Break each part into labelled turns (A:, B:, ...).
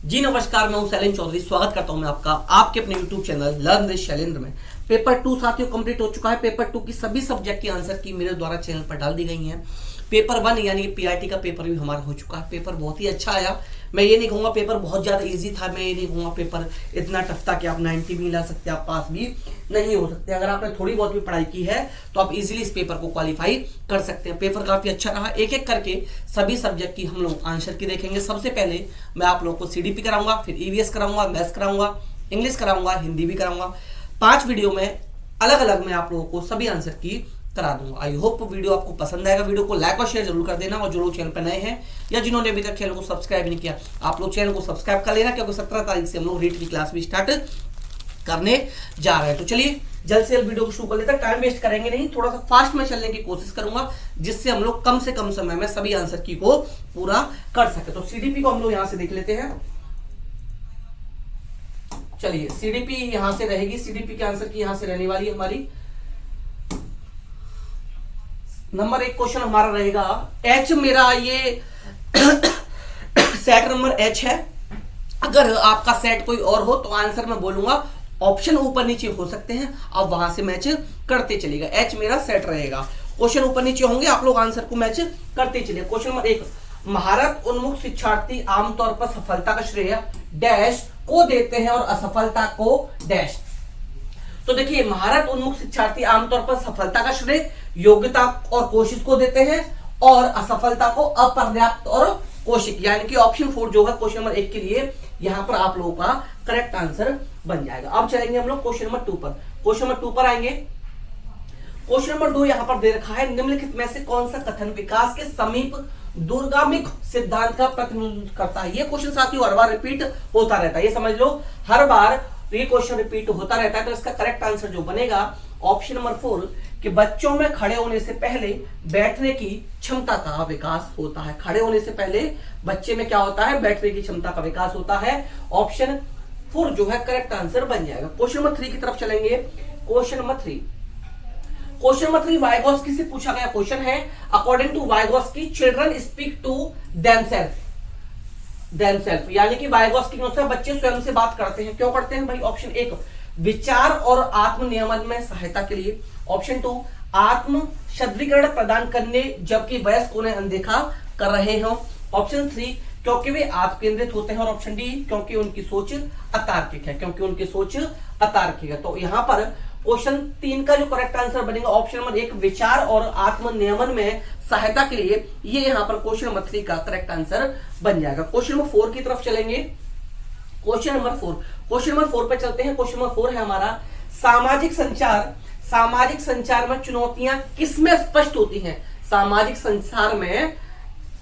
A: जी नमस्कार, मैं हूं शैलेंद्र चौधरी। स्वागत करता हूं मैं आपका आपके अपने YouTube channel learn with Shailendra में। पेपर 2 साथियों कंप्लीट हो चुका है। पेपर 2 की सभी सब्जेक्ट की आंसर की मेरे द्वारा चैनल पर डाल दी गई हैं। पेपर 1 यानी कि पीआरटी का पेपर भी हमारा हो चुका है। पेपर बहुत ही अच्छा आया। मैं ये नहीं कहूँगा पेपर बहुत ज़्यादा इजी था, मैं ये नहीं कहूँगा पेपर इतना टफ था कि आप 90 भी ला सकते, आप पास भी नहीं हो सकते। अगर आपने थोड़ी बहुत भी पढ़ाई की है तो आप इजीली इस पेपर को क्वालिफाई कर सकते हैं। पेपर काफ़ी अच्छा रहा। एक एक करके सभी सब्जेक्ट की हम लोग आंसर की देखेंगे। सबसे पहले मैं आप लोगों को सीडीपी कराऊंगा, फिर ईवीएस कराऊंगा, मैथ्स कराऊंगा, इंग्लिश कराऊंगा, हिंदी भी कराऊंगा। 5 वीडियो में अलग अलग मैं आप लोगों को सभी आंसर की करा दूंगा। आई होप वीडियो आपको पसंद आएगा। वीडियो को लाइक और शेयर जरूर कर देना, और जो लोग चैनल पर नए हैं या जिन्होंने अभी तक चैनल को सब्सक्राइब नहीं किया, आप लोग चैनल को सब्सक्राइब कर लेना, क्योंकि 17 तारीख से हम लोग रीट की क्लास भी स्टार्ट करने जा रहे हैं। तो चलिए जल्द से जल्द वीडियो को शुरू कर लेते हैं। टाइम वेस्ट करेंगे नहीं, थोड़ा सा फास्ट में चलने की कोशिश करूंगा, जिससे हम लोग कम से कम समय में सभी आंसर की को पूरा कर सके। तो सीडीपी को हम लोग यहां से देख लेते हैं। चलिए सीडीपी यहां से रहेगी। सीडीपी के आंसर की यहां से रहने वाली हमारी नंबर 1 क्वेश्चन हमारा रहेगा एच। मेरा ये सेट नंबर एच है। अगर आपका सेट कोई और हो तो आंसर मैं बोलूंगा, ऑप्शन ऊपर नीचे हो सकते हैं, आप वहां से मैच करते चलिएगा। एच मेरा सेट रहेगा। क्वेश्चन ऊपर नीचे होंगे, आप लोग आंसर को मैच करते चलिए। क्वेश्चन नंबर 1, महारत उन्मुख शिक्षार्थी आमतौर पर सफलता का श्रेय डैश को देते हैं और असफलता को डैश। तो देखिए, महारत उन्मुख शिक्षार्थी आमतौर पर सफलता का श्रेय योग्यता और कोशिश को देते हैं, और असफलता को अपर्याप्त और कोशिश, यानी कि ऑप्शन 4 जो है क्वेश्चन नंबर 1 के लिए यहां पर आप लोगों का करेक्ट आंसर बन जाएगा। अब चलेंगे हम लोग क्वेश्चन नंबर 2 पर। क्वेश्चन नंबर 2 पर आएंगे। क्वेश्चन नंबर 2 यहां पर दे रखा है, निम्नलिखित में से कौन सा कथन विकास के समीप दूरगामी सिद्धांत का प्रतिनिधित्व करता है। ये क्वेश्चन साथियों हर बार रिपीट होता रहता है, ये समझ लो, हर बार ये क्वेश्चन रिपीट होता रहता है। तो इसका करेक्ट आंसर जो बनेगा ऑप्शन नंबर 4, कि बच्चों में खड़े होने से पहले बैठने की क्षमता का विकास होता है। खड़े होने से पहले बच्चे में क्या होता है, बैठने की क्षमता का विकास होता है। ऑप्शन 4 जो है करेक्ट आंसर बन जाएगा। क्वेश्चन नंबर 3 की तरफ चलेंगे। क्वेश्चन नंबर 3 वाइगोस्की से पूछा गया क्वेश्चन है। According to Vygotsky, children speak to themselves, यानी कि वाइगोस्की के अनुसार बच्चे स्वयं से बात करते हैं। क्यों करते हैं भाई? ऑप्शन 1, विचार और आत्म नियमन में सहायता के लिए। ऑप्शन 2, आत्म शब्दीकरण प्रदान करने जबकि वयस्क उन्हें अनदेखा कर रहे हो। ऑप्शन 3, क्योंकि वे आप केंद्रित होते हैं। और ऑप्शन डी, क्योंकि उनकी सोच अतार्किक है। तो यहां पर क्वेश्चन 3 का जो करेक्ट आंसर बनेगा ऑप्शन नंबर 1, विचार और आत्म नियमन में सहायता के लिए, ये यहां पर क्वेश्चन नंबर 3 का करेक्ट आंसर बन जाएगा। क्वेश्चन नंबर 4 की तरफ चलेंगे। क्वेश्चन नंबर 4 पे चलते हैं। क्वेश्चन नंबर 4 है हमारा, सामाजिक संचार में चुनौतियां किसमें स्पष्ट होती हैं। सामाजिक संचार में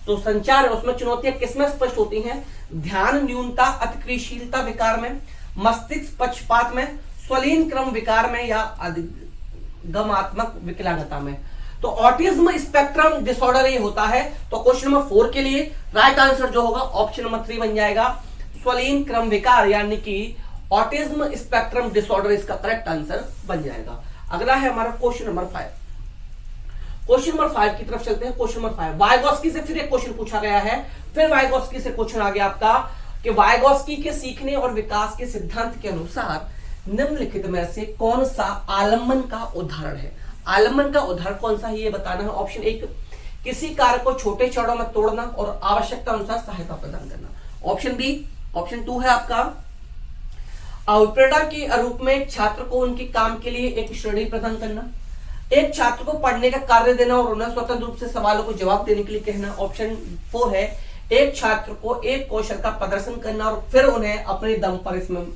A: तो संचार है, उसमें चुनौतियां किसमें स्पष्ट होती हैं? ध्यान न्यूनता अतिक्रियाशीलता विकार में, मस्तिष्क पक्षपात में, स्वलीन क्रम विकार में, या अधिगमात्मक विकलांगता में। तो ऑटिज्म स्पेक्ट्रम डिसऑर्डर ये होता है। तो क्वेश्चन नंबर 4 के लिए राइट आंसर जो होगा ऑप्शन नंबर 3 बन जाएगा, स्वलीन क्रम विकार, यानी कि ऑटिज्म स्पेक्ट्रम डिसऑर्डर इसका करेक्ट आंसर बन जाएगा। अगला है हमारा क्वेश्चन नंबर 5। क्वेश्चन नंबर 5 की तरफ चलते हैं। क्वेश्चन नंबर 5, वाइगोस्की से फिर एक क्वेश्चन पूछा गया है। फिर वाइगोस्की से क्वेश्चन आ गया आपका कि वाइगोस्की के सीखने और विकास के सिद्धांत के अनुसार निम्नलिखित में से कौन सा आलम्बन का उदाहरण है। आलम्बन का उदाहरण कौन सा है ये बताना है। ऑप्शन 1, किसी कार्य को छोटे चौड़ों में तोड़ना और आवश्यकता अनुसार सहायता प्रदान करना। ऑप्शन बी, ऑप्शन 2 है आपका, अभिप्रेरणा के रूप में छात्र को उनके काम के लिए एक श्रेणी प्रदान करना, एक छात्र को पढ़ने का कार्य देना और उन्हें स्वतंत्र रूप से सवालों को जवाब देने के लिए कहना। ऑप्शन 4 है, एक छात्र को एक कौशल का प्रदर्शन करना और फिर उन्हें अपने दम पर इसमें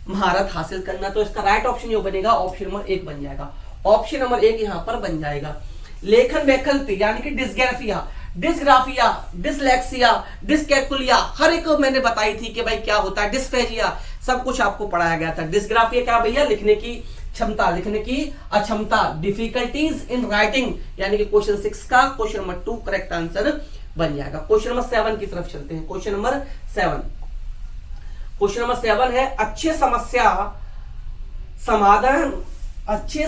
A: महारत हासिल करना। तो इसका राइट ऑप्शन जो बनेगा ऑप्शन नंबर 1 बन जाएगा। ऑप्शन नंबर 1 यहां पर बन जाएगा। लेखन वैकल्पिक यानी कि डिस्ग्राफिया, डिसलेक्सिया, डिस्कैलकुलिया, हर एक मैंने बताई थी कि भाई क्या होता है। डिस्फेजिया, सब कुछ आपको पढ़ाया गया था। डिस्ग्राफिया क्या भैया? लिखने की क्षमता, लिखने की अक्षमता। डिफिकल्टीज इन राइटिंग, यानी कि क्वेश्चन 6 का क्वेश्चन नंबर 2 करेक्ट आंसर बन जाएगा। क्वेश्चन नंबर 7 की तरफ चलते हैं। क्वेश्चन नंबर 7 है, अच्छे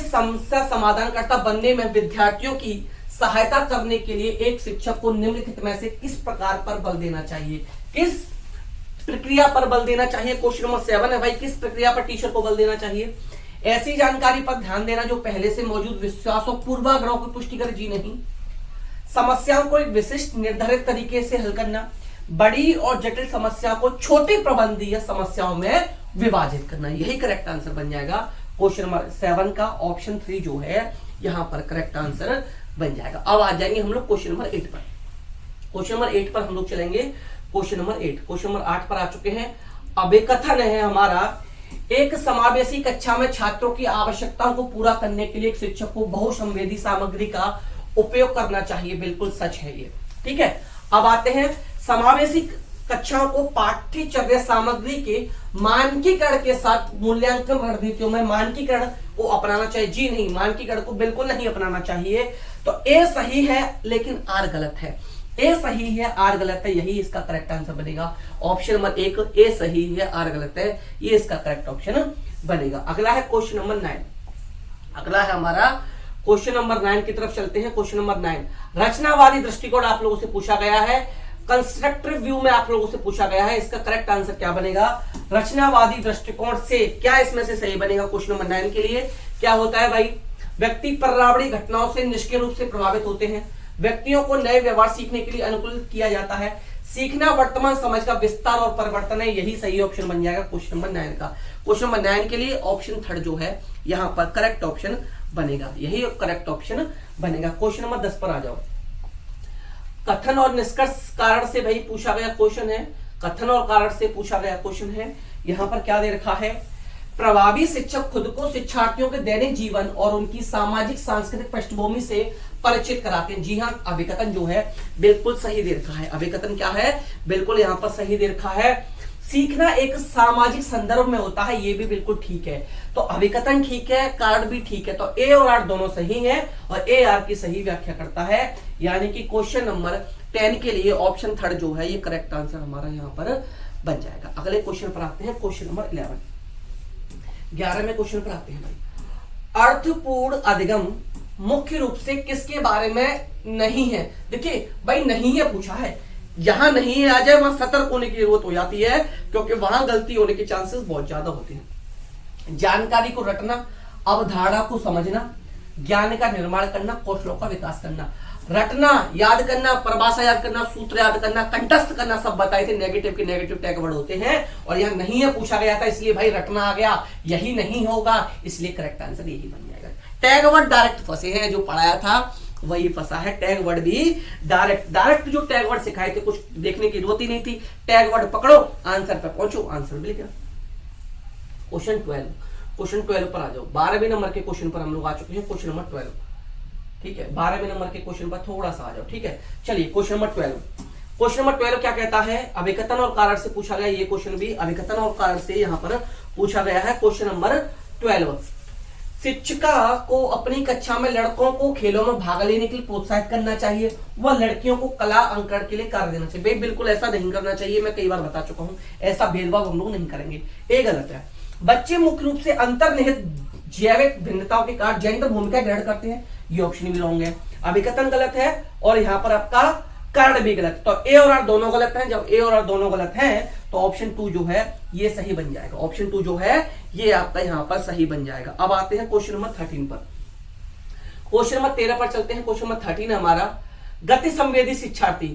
A: समस्या समाधानकर्ता बनने में विद्यार्थियों की सहायता करने के लिए एक शिक्षक को निम्नलिखित में से किस प्रकार पर बल देना चाहिए। किस प्रक्रिया पर बल देना चाहिए। क्वेश्चन नंबर 7 है भाई, किस प्रक्रिया पर टीचर को बल देना चाहिए? ऐसी जानकारी पर ध्यान देना जो पहले से मौजूद विश्वास और पूर्वाग्रहों की पुष्टि करे। जी नहीं। समस्याओं को एक विशिष्ट निर्धारित तरीके से हल करना, बड़ी और जटिल समस्या को छोटी प्रबंधीय समस्याओं में विभाजित करना, यही करेक्ट आंसर बन जाएगा क्वेश्चन नंबर 7 का। ऑप्शन 3 जो है यहां पर करेक्ट आंसर बन जाएगा। अब आ जाएंगे हम लोग क्वेश्चन नंबर 8 पर। क्वेश्चन नंबर 8 पर हम लोग चलेंगे। क्वेश्चन नंबर 8, क्वेश्चन नंबर 8 पर आ चुके हैं। अभिकथन है हमारा, एक समावेशी कक्षा में छात्रों की आवश्यकताओं को पूरा करने के लिए एक शिक्षक को बहुसंवेदी सामग्री का उपयोग करना चाहिए। बिल्कुल सच है ये, ठीक है। अब आते हैं समावेशी कक्षाओं को पाठ्यचर्या सामग्री के मानकीकरण के साथ मूल्यांकन रणनीतियों में मानकीकरण को अपनाना चाहिए। जी नहीं, मानकीकरण को बिल्कुल नहीं अपनाना चाहिए। तो ए सही है लेकिन आर गलत है। ए सही है, आर गलत है, यही इसका करेक्ट आंसर बनेगा। ऑप्शन नंबर 1 ए सही है, आर गलत है, ये इसका करेक्ट ऑप्शन बनेगा। अगला है क्वेश्चन नंबर 9। अगला है हमारा क्वेश्चन नंबर 9 की तरफ चलते हैं। क्वेश्चन नंबर 9, रचनावादी दृष्टिकोण आप लोगों से पूछा गया है, कंस्ट्रक्टिव व्यू में आप लोगों से पूछा गया है। इसका करेक्ट आंसर क्या बनेगा? रचनावादी दृष्टिकोण से क्या इसमें से सही बनेगा? क्वेश्चन नंबर 9 के लिए क्या होता है भाई? व्यक्ति पर्यावरणीय घटनाओं से निष्क्रिय रूप से प्रभावित होते हैं, व्यक्तियों को नए व्यवहार सीखने के लिए अनुकूलित किया जाता है, सीखना वर्तमान समझ का विस्तार और परिवर्तन है, यही सही ऑप्शन बन जाएगा क्वेश्चन नंबर 9 का। क्वेश्चन नंबर 9 के लिए ऑप्शन 3 जो है यहां पर करेक्ट ऑप्शन बनेगा, यही करेक्ट ऑप्शन बनेगा। क्वेश्चन नंबर 10 पर आ जाओ। कथन और निष्कर्ष कारण से भाई पूछा गया क्वेश्चन है, कथन और कारण से पूछा गया क्वेश्चन है। यहां पर क्या दे रखा है? प्रभावी शिक्षक खुद को शिक्षार्थियों के दैनिक जीवन और उनकी सामाजिक सांस्कृतिक पृष्ठभूमि से परिचित कराते हैं। जी हाँ, अभिकथन जो है बिल्कुल सही दे रखा है। अभिकथन क्या है? बिल्कुल यहां पर सही दे रखा है। सीखना एक सामाजिक संदर्भ में होता है, ये भी बिल्कुल ठीक है। तो अभिकथन ठीक है, कारण भी ठीक है। तो ए और आर दोनों सही हैं और ए आर की सही व्याख्या करता है, यानी कि क्वेश्चन नंबर 10 के लिए ऑप्शन 3 जो है ये करेक्ट आंसर हमारा यहां पर बन जाएगा। अगले क्वेश्चन पर आते हैं, क्वेश्चन नंबर 11 में क्वेश्चन पर आते हैं भाई। अर्थपूर्ण अधिगम मुख्य रूप से किसके बारे में नहीं है? देखिए भाई, नहीं है पूछा है, यहां नहीं आ जाए वहां सतर्क होने की जरूरत हो जाती है, क्योंकि वहां गलती होने के चांसेस बहुत ज्यादा होते हैं। जानकारी को रटना, अवधारणा को समझना, ज्ञान का निर्माण करना, कौशलों का विकास करना। रटना, याद करना, परिभाषा याद करना, सूत्र याद करना, कंठस्थ करना, सब बताए थे। नेगेटिव के नेगेटिव टैग वर्ड होते हैं और यहां नहीं है पूछा गया था, इसलिए भाई रटना आ गया, यही नहीं होगा, इसलिए करेक्ट आंसर यही बन जाएगा। टैग वर्ड डायरेक्ट फंसे हैं, जो पढ़ाया था वही फंसा है। टैग वर्ड भी डायरेक्ट जो टैग वर्ड सिखाए थे, कुछ देखने की जरूरत ही नहीं थी। टैग वर्ड पकड़ो, आंसर पे पहुंचो, आंसर मिल गया। क्वेश्चन 12 पर आ जाओ। 12वें नंबर के क्वेश्चन पर हम लोग आ चुके हैं। क्वेश्चन नंबर 12, ठीक है। 12वें नंबर के क्वेश्चन पर थोड़ा सा आ जाओ, ठीक है। चलिए क्वेश्चन नंबर 12। क्वेश्चन नंबर 12 क्या कहता है? अभिकथन और कारण से पूछा गया। ये क्वेश्चन भी अभिकथन और कारण से यहां पर पूछा गया है। क्वेश्चन नंबर 12, शिक्षिका को अपनी कक्षा में लड़कों को खेलों में भाग लेने के लिए प्रोत्साहित करना चाहिए, वह लड़कियों को कला अंकन के लिए कार्य देना चाहिए। भाई बिल्कुल ऐसा नहीं करना चाहिए, मैं कई बार बता चुका हूं, ऐसा भेदभाव हम लोग नहीं करेंगे, ये गलत है। बच्चे मुख्य रूप से अंतर्निहित जैविक भिन्नताओं के कारण जेंडर भूमिका ग्रहण करते हैं, ये ऑप्शन भी रॉन्ग है। अभिकथन गलत है और यहाँ पर आपका कारण भी गलत। तो ए और आर दोनों गलत हैं। जब ए और आर दोनों गलत हैं तो ऑप्शन 2 जो है ये सही बन जाएगा। ऑप्शन 2 जो है ये आपका यहाँ पर सही बन जाएगा। अब आते हैं क्वेश्चन नंबर 13 पर। क्वेश्चन नंबर 13 पर चलते हैं। क्वेश्चन नंबर 13 हमारा, गति संवेदी शिक्षार्थी।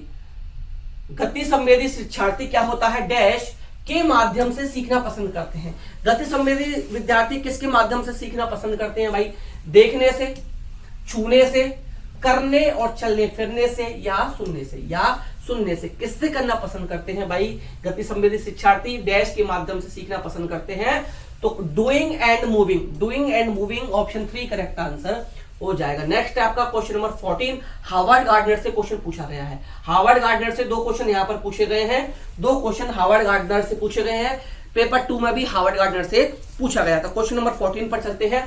A: गति संवेदी शिक्षार्थी क्या होता है? डैश के माध्यम से सीखना पसंद करते हैं। गति संवेदी विद्यार्थी किसके माध्यम से सीखना पसंद करते हैं भाई? देखने से, छूने से, करने और चलने फिरने से, या सुनने से। किससे करना पसंद करते हैं भाई? गति संवेदी शिक्षार्थी डैश के माध्यम से सीखना पसंद करते हैं। तो doing and moving option 3 correct answer हो जाएगा। नेक्स्ट है आपका क्वेश्चन नंबर 14। हार्वर्ड गार्डनर से क्वेश्चन पूछा गया है। हार्वर्ड गार्डनर से 2 क्वेश्चन यहां पर पूछे गए हैं। 2 क्वेश्चन हार्वर्ड गार्डनर से पूछे गए हैं। पेपर 2 में भी हार्वर्ड गार्डनर से पूछा गया था। क्वेश्चन नंबर 14 पर चलते हैं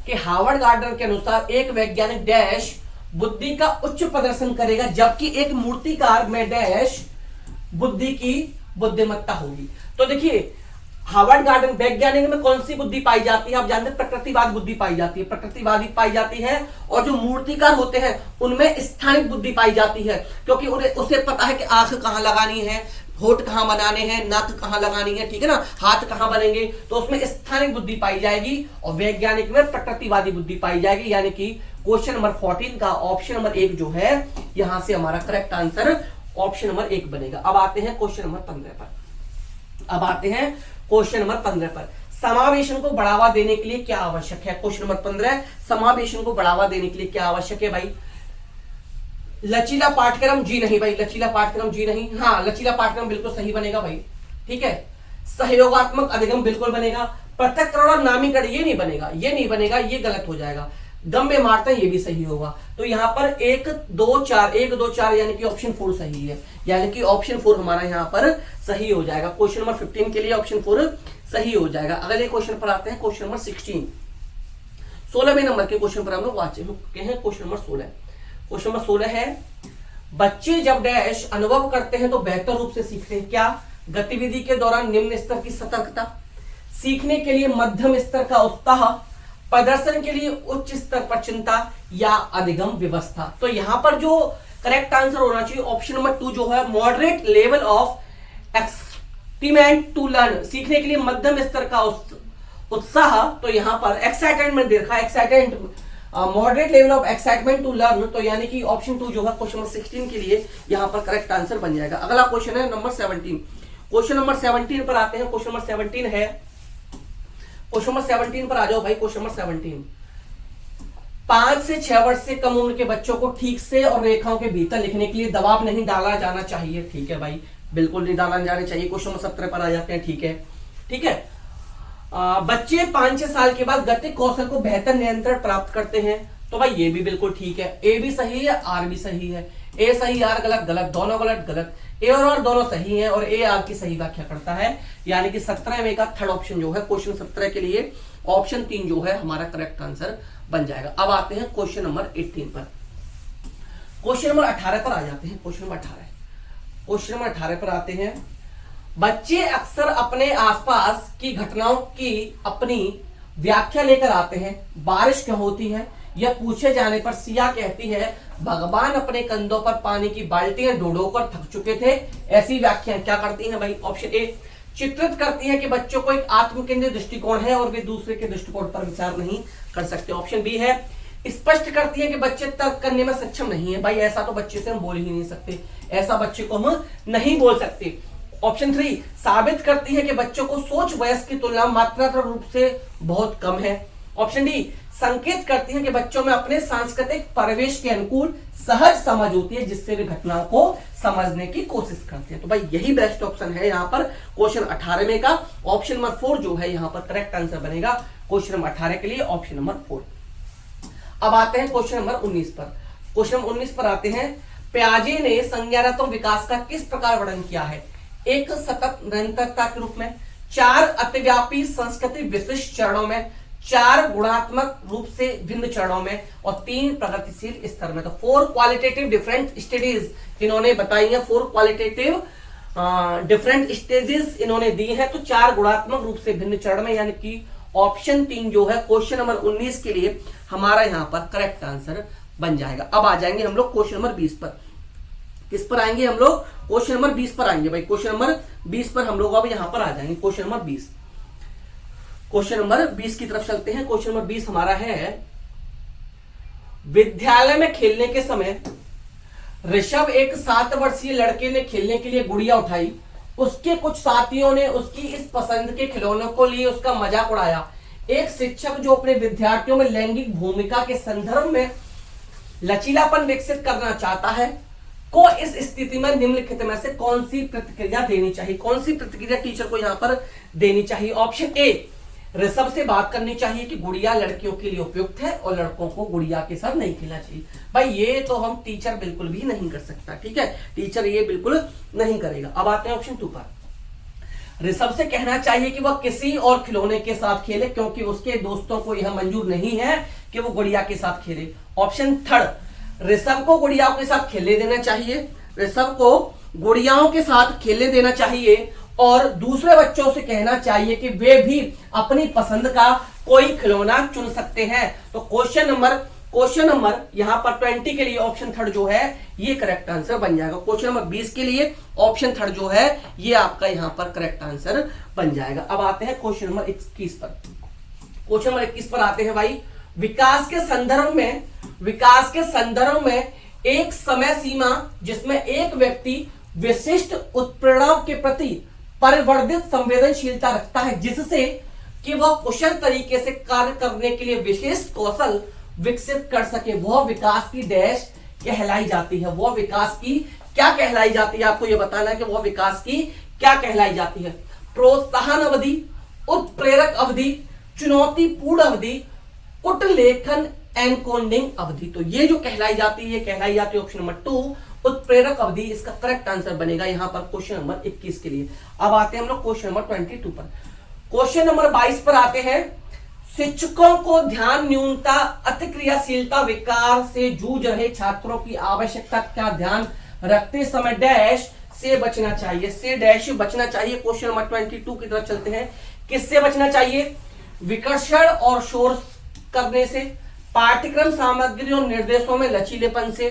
A: कि हार्वर्ड गार्डनर के अनुसार एक वैज्ञानिक डैश बुद्धि का उच्च प्रदर्शन करेगा, जबकि एक मूर्तिकार में डैश बुद्धि की बुद्धिमत्ता होगी। तो देखिए, हार्वर्ड गार्डन वैज्ञानिक में कौन सी बुद्धि पाई जाती है? आप जानते हैं प्रकृतिवाद बुद्धि पाई जाती है, प्रकृतिवादी पाई जाती है। और जो मूर्तिकार होते हैं उनमें स्थानिक बुद्धि पाई जाती है, क्योंकि उसे पता है कि आंख कहां लगानी है, होठ कहाँ बनाने हैं, नाक कहाँ लगानी है, ठीक है ना, हाथ कहाँ बनेंगे, तो उसमें स्थानिक बुद्धि पाई जाएगी और वैज्ञानिक में प्रकृतिवादी बुद्धि पाई जाएगी। यानी कि क्वेश्चन नंबर 14 का ऑप्शन नंबर 1 जो है यहां से हमारा करेक्ट आंसर ऑप्शन नंबर 1 बनेगा। अब आते हैं क्वेश्चन नंबर 15 पर। समावेशन को बढ़ावा देने के लिए क्या आवश्यक है? क्वेश्चन नंबर 15, समावेशन को बढ़ावा देने के लिए क्या आवश्यक है भाई? लचीला पाठ्यक्रम जी नहीं भाई, लचीला पाठ्यक्रम जी नहीं। हाँ, लचीला पाठ्यक्रम बिल्कुल सही बनेगा भाई, ठीक है। सहयोगात्मक अधिगम बिल्कुल बनेगा। पृथक्करण और नामीकरण ये नहीं बनेगा, ये गलत हो जाएगा। गम में मारते हैं ये भी सही होगा। तो यहां पर 1 2 4 यानी कि ऑप्शन 4 सही है, यानी कि ऑप्शन 4 हमारा यहां पर सही हो जाएगा। क्वेश्चन नंबर 15 के लिए ऑप्शन 4 सही हो जाएगा। अगले क्वेश्चन पर आते हैं, क्वेश्चन नंबर 16। 16वें नंबर के क्वेश्चन पर हम लोग वाचे हैं। क्वेश्चन नंबर 16 है, बच्चे जब डैश अनुभव करते हैं तो बेहतर रूप से सीखते हैं। क्या? गतिविधि के दौरान निम्न स्तर की सतर्कता, सीखने के लिए मध्यम स्तर का उत्साह, प्रदर्शन के लिए उच्च स्तर पर चिंता, या अधिगम व्यवस्था। तो यहां पर जो करेक्ट आंसर होना चाहिए ऑप्शन नंबर 2 जो है, moderate level of excitement to learn, सीखने के लिए मध्यम स्तर का उत्साह। तो यहां पर एक्साइटमेंट देखा, moderate level of excitement to learn, तो यानी कि ऑप्शन 2 जो है क्वेश्चन नंबर 16 के लिए यहां पर करेक्ट आंसर बन जाएगा। अगला क्वेश्चन है नंबर 17। क्वेश्चन नंबर 17 पर आते हैं। क्वेश्चन नंबर 17 है, क्वेश्चन नंबर 17 पर आ जाओ भाई। क्वेश्चन नंबर 17, 5 से 6 वर्ष से कम उम्र के बच्चों को ठीक से और रेखाओं के भीतर लिखने के लिए दबाव नहीं डाला जाना चाहिए। ठीक है भाई, बिल्कुल नहीं डाला जाना चाहिए। क्वेश्चन नंबर 17 पर आ जाते हैं, ठीक है। बच्चे 5-6 साल के बाद गतिक कौशल को बेहतर नियंत्रण प्राप्त करते हैं। तो भाई ये भी बिल्कुल ठीक है। ए भी सही है, आर भी सही है। ए सही, आर गलत, दोनों गलत। ए और आर दोनों सही हैं और ए आर की सही व्याख्या करता है। यानी कि 17 में का थर्ड ऑप्शन जो है क्वेश्चन 17 के लिए ऑप्शन 3 जो है हमारा करेक्ट आंसर बन जाएगा। अब आते हैं क्वेश्चन नंबर 18 पर। क्वेश्चन नंबर 18 पर आ जाते हैं। क्वेश्चन नंबर 18 पर आते हैं। बच्चे अक्सर अपने आसपास की घटनाओं की अपनी व्याख्या लेकर आते हैं। बारिश क्यों होती है? यह पूछे जाने पर सिया कहती है, भगवान अपने कंधों पर पानी की बाल्टियां ढोकर थक चुके थे। ऐसी व्याख्याएं क्या करती हैं भाई? ऑप्शन ए, चित्रित करती है कि बच्चों को एक आत्मकेंद्रित दृष्टिकोण है और वे दूसरे के दृष्टिकोण पर विचार नहीं कर सकते। ऑप्शन बी है, स्पष्ट करती है कि बच्चे तर्क करने में सक्षम नहीं है। भाई ऐसा तो बच्चे से हम बोल ही नहीं सकते, ऐसा बच्चे को हम नहीं बोल सकते। ऑप्शन 3, साबित करती है कि बच्चों को सोच वयस्क की तुलना में मात्रात्मक रूप से बहुत कम है। ऑप्शन डी, संकेत करती है कि बच्चों में अपने सांस्कृतिक परिवेश के अनुकूल सहज समझ होती है जिससे वे घटनाओं को समझने की कोशिश करते हैं। तो भाई यही बेस्ट ऑप्शन है यहाँ पर क्वेश्चन 18 में का। ऑप्शन नंबर 4 जो है यहाँ पर करेक्ट आंसर बनेगा क्वेश्चन नंबर 18 के लिए, ऑप्शन नंबर 4। अब आते हैं क्वेश्चन नंबर 19 पर। क्वेश्चन नंबर 19 पर आते हैं। पियाजे ने संज्ञानात्मक विकास का किस प्रकार वर्णन किया है? एक सतत निरंतरता के रूप में, 4 अतिव्यापी संस्कृति विशिष्ट चरणों में, 4 गुणात्मक रूप से भिन्न चरणों में और 3 प्रगतिशील स्तर में। तो 4 क्वालिटेटिव डिफरेंट स्टेजेस इन्होंने बताई है, 4 क्वालिटेटिव डिफरेंट स्टेजेस इन्होंने दी है। तो 4 गुणात्मक रूप से भिन्न चरण में, यानी कि ऑप्शन 3 जो है क्वेश्चन नंबर 19 के लिए हमारा यहां पर करेक्ट आंसर बन जाएगा। अब आ जाएंगे हम लोग क्वेश्चन नंबर 20 पर। किस पर आएंगे हम लोग? क्वेश्चन नंबर 20 पर आएंगे भाई। क्वेश्चन नंबर 20 पर हम लोग अब यहां पर आ जाएंगे। क्वेश्चन नंबर 20, क्वेश्चन नंबर 20 की तरफ चलते हैं। क्वेश्चन नंबर 20 हमारा है, विद्यालय में खेलने के समय ऋषभ एक 7 वर्षीय लड़के ने खेलने के लिए गुड़िया उठाई। उसके कुछ साथियों ने उसकी इस पसंद के खिलौनों को लिए उसका मजाक उड़ाया। एक शिक्षक जो अपने विद्यार्थियों में लैंगिक भूमिका के संदर्भ में लचीलापन विकसित करना चाहता है को इस स्थिति में निम्नलिखित में से कौन सी प्रतिक्रिया देनी चाहिए? कौन सी प्रतिक्रिया टीचर को यहां पर देनी चाहिए? ऑप्शन ए, ऋषभ से बात करनी चाहिए कि गुड़िया लड़कियों के लिए उपयुक्त है और लड़कों को गुड़िया के साथ नहीं खेलना चाहिए। भाई ये तो हम टीचर बिल्कुल भी नहीं कर सकता, ठीक है, टीचर ये बिल्कुल नहीं करेगा। अब आते हैं ऑप्शन 2 पर। ऋषभ से कहना चाहिए कि वह किसी और खिलौने के साथ खेले क्योंकि उसके दोस्तों को यह मंजूर नहीं है कि वो गुड़िया के साथ खेले। ऑप्शन 3, ऋषभ को गुड़ियाओं के साथ खेलने देना चाहिए। ऋषभ को गुड़ियाओं के साथ खेलने देना चाहिए और दूसरे बच्चों से कहना चाहिए कि वे भी अपनी पसंद का कोई खिलौना चुन सकते हैं। तो क्वेश्चन नंबर क्वेश्चन नंबर यहां पर 20 के लिए ऑप्शन थर्ड जो है ये करेक्ट आंसर बन जाएगा। क्वेश्चन नंबर 20 के लिए ऑप्शन थर्ड जो है ये आपका यहां पर करेक्ट आंसर बन जाएगा। अब आते हैं क्वेश्चन नंबर 21 पर। क्वेश्चन नंबर 21 पर आते हैं भाई। विकास के संदर्भ में एक समय सीमा जिसमें एक व्यक्ति विशिष्ट उत्प्रेरणाओं के प्रति परिवर्धित संवेदनशीलता रखता है, जिससे कि वह कुशल तरीके से कार्य करने के लिए विशेष कौशल विकसित कर सके, वह विकास की डैश कहलाई जाती है। वह विकास की क्या कहलाई जाती है, आपको यह बताना है कि वह विकास की क्या कहलाई जाती है। प्रोत्साहन अवधि, उत्प्रेरक अवधि, चुनौतीपूर्ण अवधि, कुटलेखन एनकोडिंग अवधि। तो ये जो कहलाई जाती है, ये कहलाई जाती है ऑप्शन नंबर 2 उत्प्रेरक अवधि। इसका करेक्ट आंसर बनेगा यहां पर क्वेश्चन नंबर 21 के लिए। अब आते हैं हम लोग क्वेश्चन नंबर 22 पर। क्वेश्चन नंबर 22 पर आते हैं। शिक्षकों को ध्यान न्यूनता, अतिक्रियाशीलता विकार से जूझ रहे छात्रों की आवश्यकता का ध्यान रखते समय डैश से बचना चाहिए, से डैश बचना चाहिए। क्वेश्चन नंबर 22 की तरफ चलते हैं। किससे बचना चाहिए? विकर्षण और शोर करने से, पाठ्यक्रम सामग्री और निर्देशों में लचीलेपन से,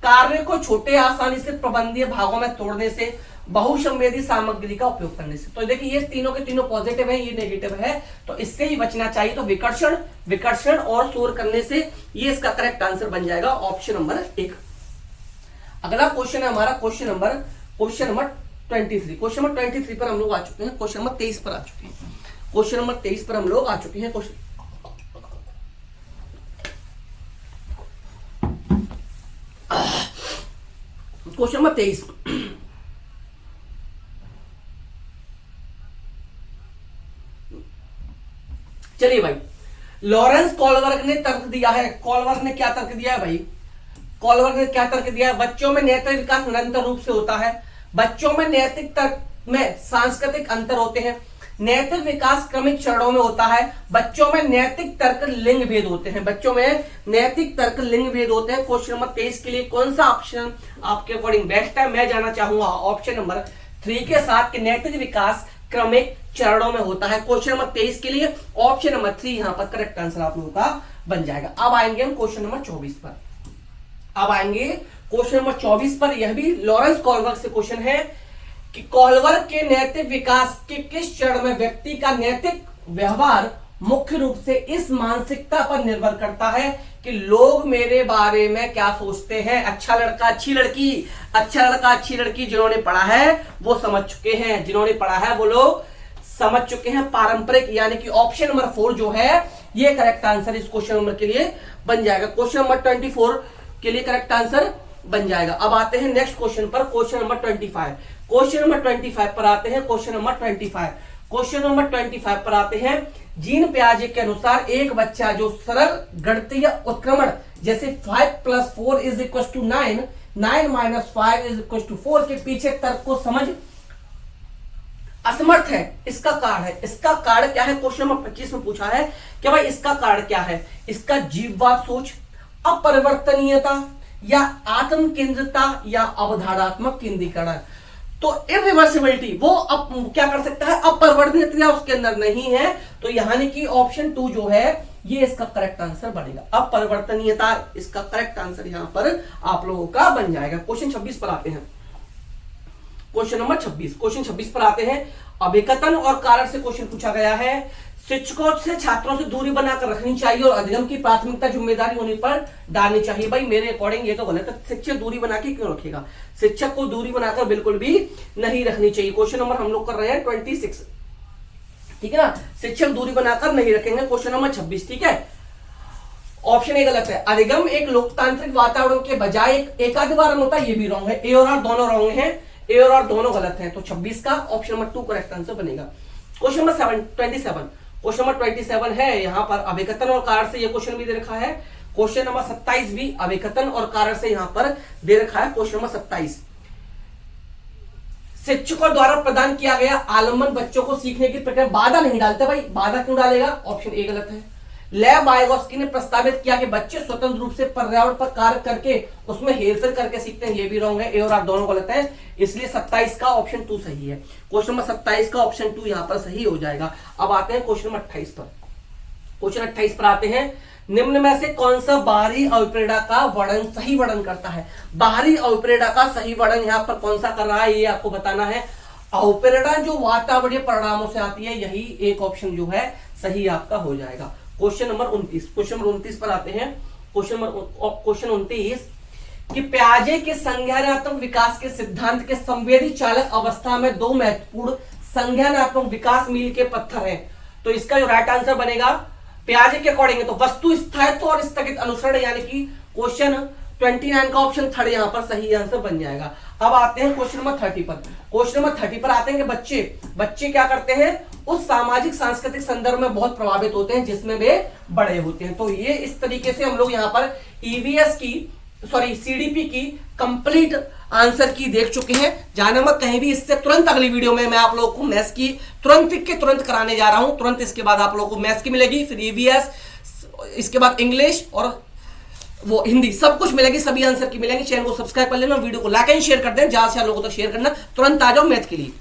A: कार्य को छोटे आसानी से प्रबंधनीय भागों में तोड़ने से, बहुसंवेदी सामग्री का उपयोग करने से। तो देखिए ये तीनों के तीनों पॉजिटिव है, ये नेगेटिव है, तो इससे ही बचना चाहिए। तो विकर्षण और शोर करने से, ये इसका करेक्ट आंसर बन जाएगा ऑप्शन नंबर 1। अगला क्वेश्चन है हमारा क्वेश्चन नंबर 23। क्वेश्चन नंबर 23 पर हम लोग आ चुके हैं। क्वेश्चन नंबर 23 पर आ चुके हैं। क्वेश्चन नंबर 23 पर हम लोग आ चुके हैं। Question number 23। चलिए भाई, लॉरेंस कॉलबर्ग ने तर्क दिया है। कॉलबर्ग ने क्या तर्क दिया है भाई? कॉलबर्ग ने क्या तर्क दिया है? बच्चों में नैतिक विकास निरंतर रूप से होता है। बच्चों में नैतिक तर्क में सांस्कृतिक अंतर होते हैं। नैतिक विकास क्रमिक चरणों में होता है। बच्चों में नैतिक तर्क लिंग भेद होते हैं। बच्चों में नैतिक तर्क लिंग भेद होते हैं। क्वेश्चन नंबर 23 के लिए कौन सा ऑप्शन आपके अकॉर्डिंग बेस्ट है? मैं जाना चाहूंगा ऑप्शन नंबर 3 के साथ कि नैतिक विकास क्रमिक चरणों में होता है। क्वेश्चन नंबर 23 के लिए ऑप्शन नंबर 3 यहां पर करेक्ट आंसर आप लोगों का बन जाएगा। अब आएंगे हम क्वेश्चन नंबर 24 पर। अब आएंगे क्वेश्चन नंबर 24 पर। यह भी लॉरेंस कॉलबर्ग से क्वेश्चन है कि कॉलबर्ग के नैतिक विकास के किस चरण में व्यक्ति का नैतिक व्यवहार मुख्य रूप से इस मानसिकता पर निर्भर करता है कि लोग मेरे बारे में क्या सोचते हैं। अच्छा लड़का अच्छी लड़की, अच्छा लड़का अच्छी लड़की, जिन्होंने पढ़ा है वो समझ चुके हैं, जिन्होंने पढ़ा है वो लोग समझ चुके हैं। पारंपरिक यानी कि ऑप्शन नंबर 4 जो है ये करेक्ट आंसर इस क्वेश्चन नंबर के लिए बन जाएगा। क्वेश्चन नंबर 24 के लिए करेक्ट आंसर बन जाएगा। अब आते हैं नेक्स्ट क्वेश्चन पर, क्वेश्चन नंबर 25। क्वेश्चन नंबर 25 पर आते हैं। क्वेश्चन नंबर 25, क्वेश्चन नंबर 25 पर आते हैं। जीन पियाजे के अनुसार एक बच्चा जो सरल गणितीय उत्क्रमण जैसे 5 + 4 = 9, 9 - 5 = 4 के पीछे तर्क को समझ असमर्थ है, इसका कारण है। इसका कारण क्या है? क्वेश्चन नंबर 25 में पूछा है कि भाई इसका कारण क्या है? इसका जीववाद सोच, अपरिवर्तनीयता या आत्म केंद्रिता या अवधारणात्मक केंद्रीकरण। तो इरिवर्सिबिलिटी वो अब क्या कर सकता है? अपरिवर्तनीयता उसके अंदर नहीं है, तो यानी कि ऑप्शन 2 जो है ये इसका करेक्ट आंसर बनेगा। अपरिवर्तनीयता इसका करेक्ट आंसर यहां पर आप लोगों का बन जाएगा। क्वेश्चन 26 पर आते हैं। क्वेश्चन नंबर 26, क्वेश्चन 26 पर आते हैं। अभिकथन और कारण से क्वेश्चन पूछा गया है। शिक्षकों से छात्रों से दूरी बनाकर रखनी चाहिए और अधिगम की प्राथमिकता जिम्मेदारी होने पर डालनी चाहिए। भाई मेरे अकॉर्डिंग ये तो गलत है। शिक्षक दूरी बना के क्यों रखेगा? शिक्षक को दूरी बनाकर बिल्कुल भी नहीं रखनी चाहिए। क्वेश्चन नंबर हम लोग कर रहे हैं 26, ठीक है ना? शिक्षक दूरी बनाकर नहीं रखेंगे। क्वेश्चन नंबर 26, ठीक है। ऑप्शन ए गलत है। अधिगम एक लोकतांत्रिक वातावरण के बजाय एक एकाधिकार होता है, ये भी रॉन्ग है। ए और आर दोनों रॉन्ग है, ए और आर दोनों गलत है। तो 26 का ऑप्शन नंबर 2 करेक्ट आंसर बनेगा। क्वेश्चन नंबर 27, क्वेश्चन नंबर 27 है। यहां पर अभिकथन और कारण से ये क्वेश्चन भी दे रखा है। क्वेश्चन नंबर 27 भी अभिकथन और कारण से यहां पर दे रखा है। क्वेश्चन नंबर 27, शिक्षकों द्वारा प्रदान किया गया आलम्बन बच्चों को सीखने की प्रक्रिया बाधा नहीं डालता। भाई बाधा क्यों डालेगा? ऑप्शन ए गलत है। लेव वाइगोत्स्की ने प्रस्तावित किया कि बच्चे स्वतंत्र रूप से पर्यावरण पर कार्य करके उसमें हेरफेर करके सीखते हैं, ये भी रॉन्ग है। ए और आर दोनों गलत है, इसलिए 27 का ऑप्शन 2 सही है। क्वेश्चन नंबर 27 का ऑप्शन 2 यहां पर सही हो जाएगा। अब आते हैं क्वेश्चन नंबर 28 पर। क्वेश्चन 28 पर आते हैं। निम्न में से कौन सा बाहरी अविप्रेड़ा का वर्णन सही वर्णन करता है? बाहरी अविप्रेड़ा का सही वर्णन यहाँ पर कौन सा कर रहा है ये आपको बताना है। अविप्रेड़ा जो वातावरणीय परिणामों से आती है, यही एक ऑप्शन जो है सही आपका हो जाएगा। क्वेश्चन नंबर 29 पर आते हैं। क्वेश्चन 29 कि प्याजे के संज्ञानात्मक विकास के सिद्धांत के संवेदी चालक अवस्था में दो महत्वपूर्ण संज्ञानात्मक विकास मील के पत्थर हैं। तो इसका जो राइट आंसर बनेगा प्याजे के अकॉर्डिंग तो वस्तु स्थायित्व और स्थगित अनुसरण, यानी कि क्वेश्चन 29 का ऑप्शन थर्ड यहां पर सही आंसर बन जाएगा। अब आते हैं क्वेश्चन नंबर 30 पर। क्वेश्चन नंबर 30 पर आते हैं कि बच्चे क्या करते हैं, उस सामाजिक सांस्कृतिक संदर्भ में बहुत प्रभावित होते हैं जिसमें वे बड़े होते हैं। तो ये इस तरीके से हम लोग यहाँ पर ईवीएस की सीडीपी की कंप्लीट आंसर की देख चुके हैं। जाना मत कहीं भी, इससे तुरंत अगली वीडियो में मैं आप लोगों को मैथ्स की तुरंत कराने जा रहा हूं। तुरंत इसके बाद आप लोगों को मैथ्स की मिलेगी, फिर ईवीएस, इसके बाद इंग्लिश और वो हिंदी, सब कुछ मिलेगी, सभी आंसर की मिलेंगी। चैनल को सब्सक्राइब कर लेना, वीडियो को लाइक एंड शेयर कर दें, ज्यादा से ज्यादा लोगों तक शेयर करना। तुरंत आ जाओ मैथ के लिए।